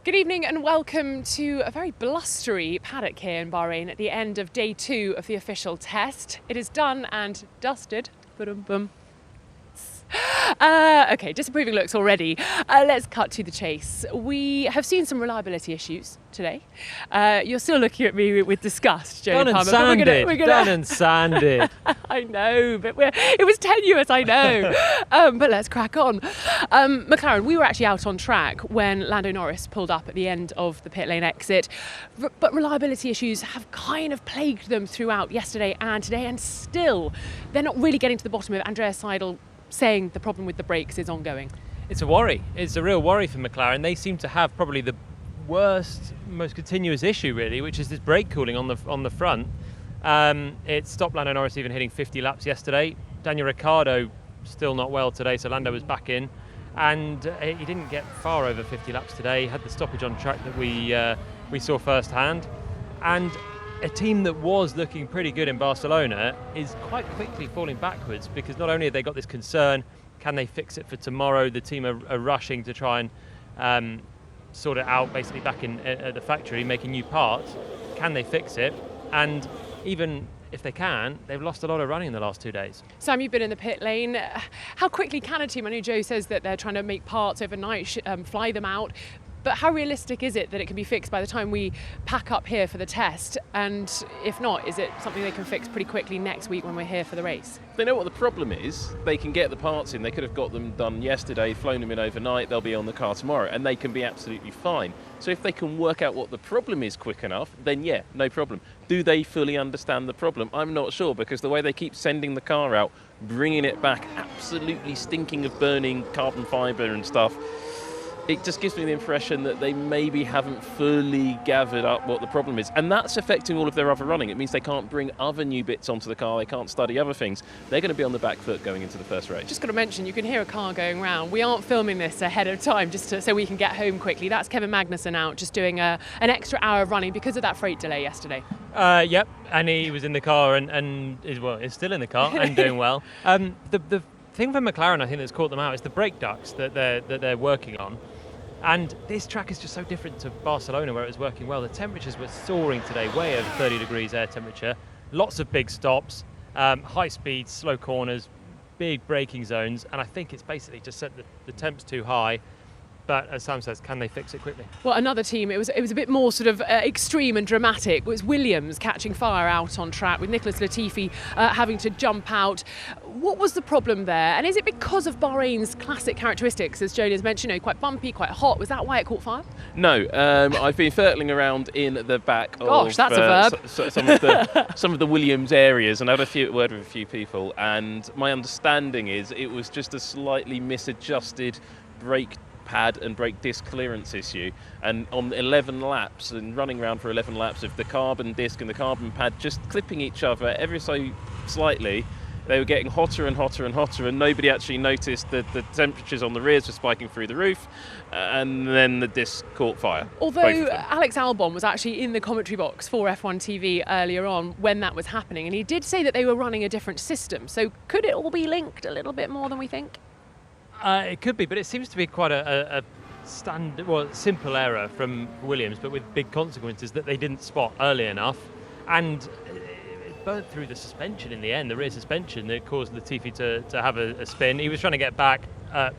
Good evening and welcome to a very blustery paddock here in Bahrain at the end of day 2 of the official test. It is done and dusted. Ba-dum-bum. Okay, disapproving looks already. Let's cut to the chase. We have seen some reliability issues today. You're still looking at me with disgust, Jolyon. Done and sanded. I know, but it was tenuous, I know. But let's crack on. McLaren, we were actually out on track when Lando Norris pulled up at the end of the pit lane exit. But reliability issues have kind of plagued them throughout yesterday and today, and still they're not really getting to the bottom of it. Andreas Seidel saying the problem with the brakes is ongoing. It's a worry. It's a real worry for McLaren. They seem to have probably the worst, most continuous issue really, which is this brake cooling on the front. It stopped Lando Norris even hitting 50 laps yesterday. Daniel Ricciardo still not well today, so Lando was back in, and he didn't get far over 50 laps today. He had the stoppage on track that we saw firsthand, and a team that was looking pretty good in Barcelona is quite quickly falling backwards, because not only have they got this concern, can they fix it for tomorrow? The team are rushing to try and sort it out, basically back in at the factory, making new parts. Can they fix it? And even if they can, they've lost a lot of running in the last 2 days. Sam, you've been in the pit lane. How quickly can a team, I know Joe says that they're trying to make parts overnight, fly them out, but how realistic is it that it can be fixed by the time we pack up here for the test? And if not, is it something they can fix pretty quickly next week when we're here for the race? They know what the problem is. They can get the parts in. They could have got them done yesterday, flown them in overnight. They'll be on the car tomorrow, and they can be absolutely fine. So if they can work out what the problem is quick enough, then yeah, no problem. Do they fully understand the problem? I'm not sure, because the way they keep sending the car out, bringing it back absolutely stinking of burning carbon fibre and stuff, it just gives me the impression that they maybe haven't fully gathered up what the problem is. And that's affecting all of their other running. It means they can't bring other new bits onto the car, they can't study other things. They're going to be on the back foot going into the first race. Just got to mention, you can hear a car going round. We aren't filming this ahead of time just so we can get home quickly. That's Kevin Magnussen out, just doing an extra hour of running because of that freight delay yesterday. Yep, and he was in the car and is still in the car and doing well. The thing for McLaren, I think, that's caught them out is the brake ducts that they're working on. And this track is just so different to Barcelona, where it was working well. The temperatures were soaring today, way over 30 degrees air temperature. Lots of big stops, high speeds, slow corners, big braking zones. And I think it's basically just set the temps too high. But as Sam says, can they fix it quickly? Well, another team, it was a bit more sort of extreme and dramatic. It was Williams catching fire out on track with Nicholas Latifi having to jump out. What was the problem there? And is it because of Bahrain's classic characteristics, as Jolyon's mentioned, quite bumpy, quite hot? Was that why it caught fire? No, I've been fertling around in the back Gosh, of that's a verb. Some of the Williams areas, and I had a word with a few people, and my understanding is it was just a slightly misadjusted brake pad and brake disc clearance issue, and on 11 laps and running around for 11 laps of the carbon disc and the carbon pad just clipping each other ever so slightly, they were getting hotter and hotter and hotter, and nobody actually noticed that the temperatures on the rears were spiking through the roof, and then the disc caught fire. Although Alex Albon was actually in the commentary box for F1 TV earlier on when that was happening, and he did say that they were running a different system. So could it all be linked a little bit more than we think? It could be, but it seems to be quite a simple error from Williams, but with big consequences that they didn't spot early enough. And it burnt through the suspension in the end, the rear suspension, that caused Latifi to have a spin. He was trying to get back at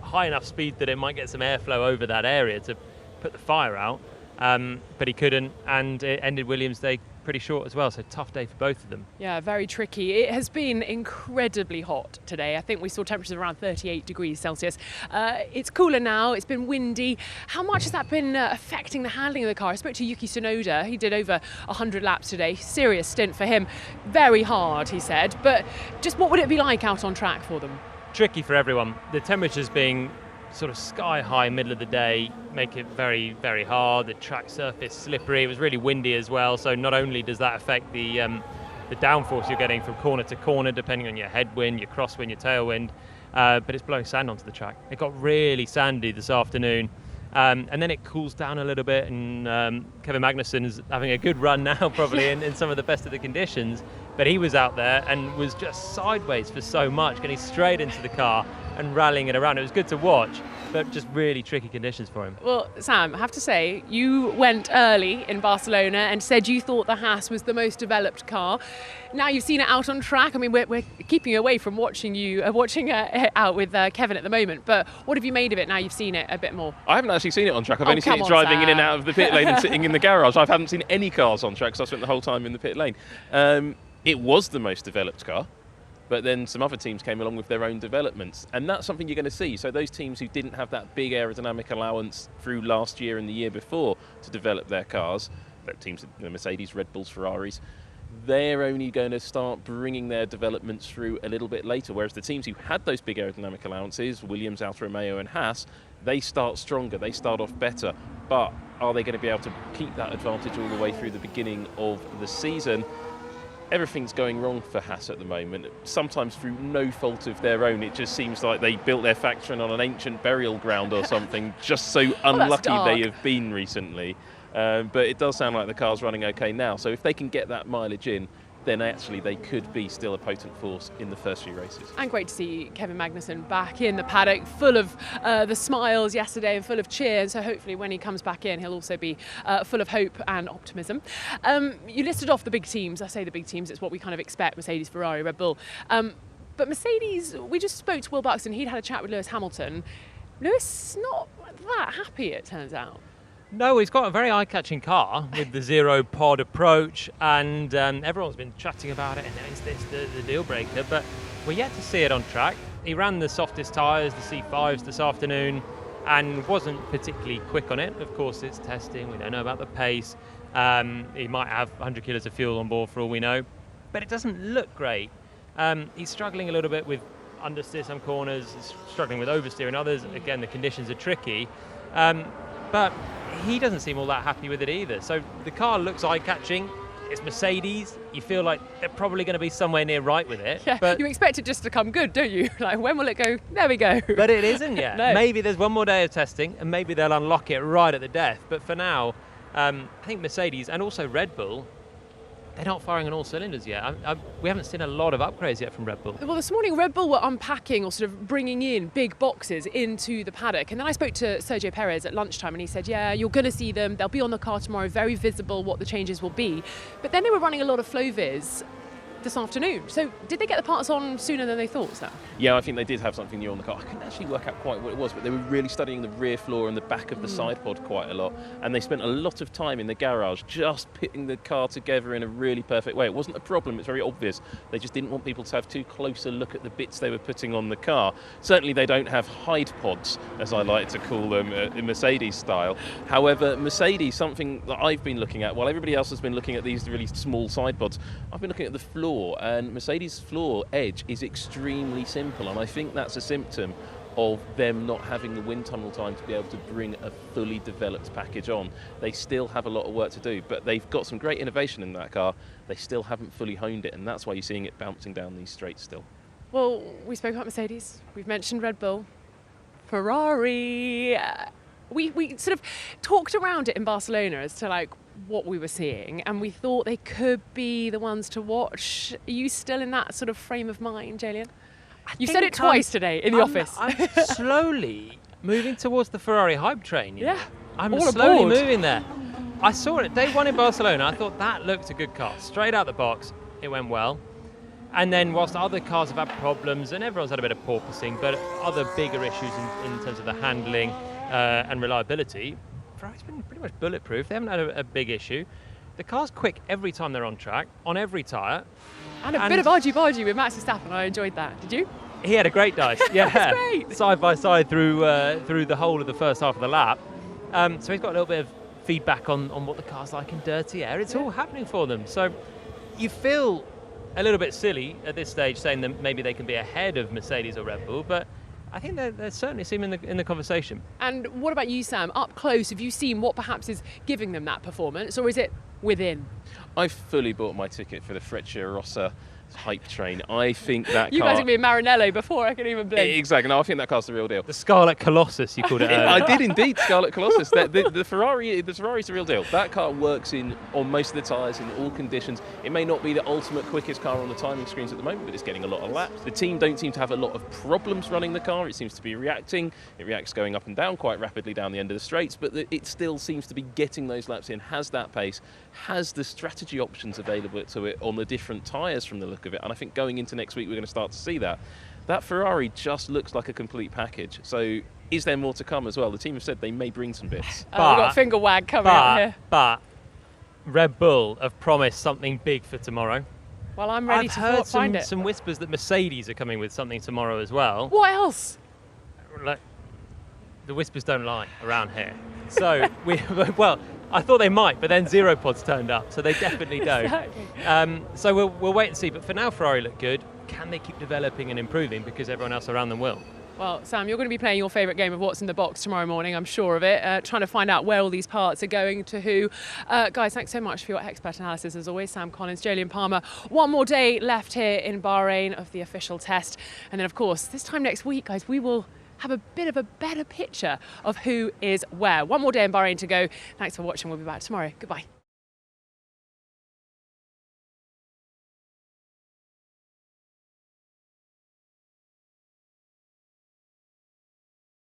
high enough speed that it might get some airflow over that area to put the fire out, but he couldn't, and it ended Williams' day pretty short as well, so tough day for both of them. Yeah, very tricky. It has been incredibly hot today. I think we saw temperatures around 38 degrees Celsius. It's cooler now, it's been windy. How much has that been affecting the handling of the car? I spoke to Yuki Tsunoda. He did over 100 laps today. Serious stint for him. Very hard, he said. But just what would it be like out on track for them? Tricky for everyone. The temperatures being sort of sky high middle of the day make it very, very hard. The track surface slippery. It was really windy as well, so not only does that affect the downforce you're getting from corner to corner, depending on your headwind, your crosswind, your tailwind, but it's blowing sand onto the track. It got really sandy this afternoon, and then it cools down a little bit, and Kevin Magnussen is having a good run now, probably in some of the best of the conditions, but he was out there and was just sideways for so much, getting straight into the car and rallying it around. It was good to watch, but just really tricky conditions for him. Well, Sam, I have to say, you went early in Barcelona and said you thought the Haas was the most developed car. Now you've seen it out on track. I mean, we're keeping you away from watching it out with Kevin at the moment, but what have you made of it now you've seen it a bit more? I haven't actually seen it on track. I've only seen it driving in and out of the pit lane and sitting in the garage. I haven't seen any cars on track because I spent the whole time in the pit lane. It was the most developed car, but then some other teams came along with their own developments, and that's something you're going to see. So those teams who didn't have that big aerodynamic allowance through last year and the year before to develop their cars, that teams, the Mercedes, Red Bulls, Ferraris, they're only going to start bringing their developments through a little bit later, whereas the teams who had those big aerodynamic allowances, Williams, Alfa Romeo and Haas, they start stronger, they start off better, but are they going to be able to keep that advantage all the way through the beginning of the season? Everything's going wrong for Haas at the moment, sometimes through no fault of their own. It just seems like they built their factory on an ancient burial ground or something, just so unlucky they have been recently. But it does sound like the car's running okay now, so if they can get that mileage in, then actually they could be still a potent force in the first few races. And great to see Kevin Magnussen back in the paddock, full of the smiles yesterday and full of cheer. So hopefully when he comes back in, he'll also be full of hope and optimism. You listed off the big teams. I say the big teams, it's what we kind of expect, Mercedes, Ferrari, Red Bull. But Mercedes, we just spoke to Will Buxton. He'd had a chat with Lewis Hamilton. Lewis not that happy, it turns out. No, he's got a very eye-catching car with the zero-pod approach, and everyone's been chatting about it, and is this the deal-breaker? But we're yet to see it on track. He ran the softest tyres, the C5s, this afternoon, and wasn't particularly quick on it. Of course, it's testing. We don't know about the pace. He might have 100 kilos of fuel on board for all we know, but it doesn't look great. He's struggling a little bit with understeer some corners, struggling with oversteer in others. Again, the conditions are tricky. But he doesn't seem all that happy with it either. So the car looks eye-catching. It's Mercedes. You feel like they're probably going to be somewhere near right with it. Yeah, but you expect it just to come good, don't you? Like, when will it go? There we go. But it isn't yet. No. Maybe there's one more day of testing, and maybe they'll unlock it right at the death. But for now, I think Mercedes and also Red Bull, they're not firing on all cylinders yet. We haven't seen a lot of upgrades yet from Red Bull. Well, this morning Red Bull were unpacking or sort of bringing in big boxes into the paddock. And then I spoke to Sergio Perez at lunchtime and he said, yeah, you're going to see them. They'll be on the car tomorrow, very visible what the changes will be. But then they were running a lot of flow viz this afternoon. So did they get the parts on sooner than they thought, Sam? Yeah, I think they did have something new on the car. I couldn't actually work out quite what it was, but they were really studying the rear floor and the back of the side pod quite a lot. And they spent a lot of time in the garage just putting the car together in a really perfect way. It wasn't a problem, it's very obvious. They just didn't want people to have too close a look at the bits they were putting on the car. Certainly they don't have hide pods, as I like to call them, in Mercedes style. However, Mercedes, something that I've been looking at, while everybody else has been looking at these really small side pods, I've been looking at the floor, and Mercedes' floor edge is extremely simple, and I think that's a symptom of them not having the wind tunnel time to be able to bring a fully developed package on. They still have a lot of work to do, but they've got some great innovation in that car. They still haven't fully honed it, and that's why you're seeing it bouncing down these straights still. Well, we spoke about Mercedes, we've mentioned Red Bull, Ferrari. We sort of talked around it in Barcelona as to like what we were seeing, and we thought they could be the ones to watch. Are you still in that sort of frame of mind, Jolyon? You said it twice today in the office. I'm slowly moving towards the Ferrari hype train. You know? I'm all slowly aboard. moving there. I saw it day one in Barcelona. I thought that looked a good car. Straight out the box, it went well. And then whilst other cars have had problems, and everyone's had a bit of porpoising, but other bigger issues in terms of the handling and reliability, Ferrari's been pretty much bulletproof. They haven't had a big issue. The car's quick every time they're on track, on every tyre. And a bit of argy-bargy with Max Verstappen. I enjoyed that. Did you? He had a great dive. Yeah, That's great. Side by side through the whole of the first half of the lap. So he's got a little bit of feedback on what the car's like in dirty air. It's all happening for them. So you feel a little bit silly at this stage saying that maybe they can be ahead of Mercedes or Red Bull, but I think they certainly seem in the conversation. And what about you, Sam? Up close, have you seen what perhaps is giving them that performance, or is it within? I've fully bought my ticket for the Freccia Rossa hype train. I think that You car... guys are going to be in Maranello before I can even blink. Exactly. No, I think that car's the real deal. The Scarlet Colossus, you called it earlier. I did indeed, Scarlet Colossus. The Ferrari's the real deal. That car works on most of the tyres in all conditions. It may not be the ultimate quickest car on the timing screens at the moment, but it's getting a lot of laps. The team don't seem to have a lot of problems running the car. It seems to be reacting. It reacts going up and down quite rapidly down the end of the straights, but it still seems to be getting those laps in, has that pace, has the strategy options available to it on the different tyres from the look of it. And I think going into next week, we're going to start to see that. That Ferrari just looks like a complete package. So is there more to come as well? The team have said they may bring some bits. We've got finger wag coming up here. But Red Bull have promised something big for tomorrow. Well, I'm ready I've to heard find it. some whispers that Mercedes are coming with something tomorrow as well. What else? Like, the whispers don't lie around here. So well, I thought they might, but then Zero Pods turned up, so they definitely don't. Exactly. So we'll wait and see. But for now, Ferrari look good. Can they keep developing and improving? Because everyone else around them will. Well, Sam, you're going to be playing your favourite game of What's in the Box tomorrow morning, I'm sure of it, trying to find out where all these parts are going to who. Guys, thanks so much for your expert analysis, as always. Sam Collins, Jolyon Palmer. One more day left here in Bahrain of the official test. And then, of course, this time next week, guys, we will have a bit of a better picture of who is where. One more day in Bahrain to go. Thanks for watching. We'll be back tomorrow. Goodbye.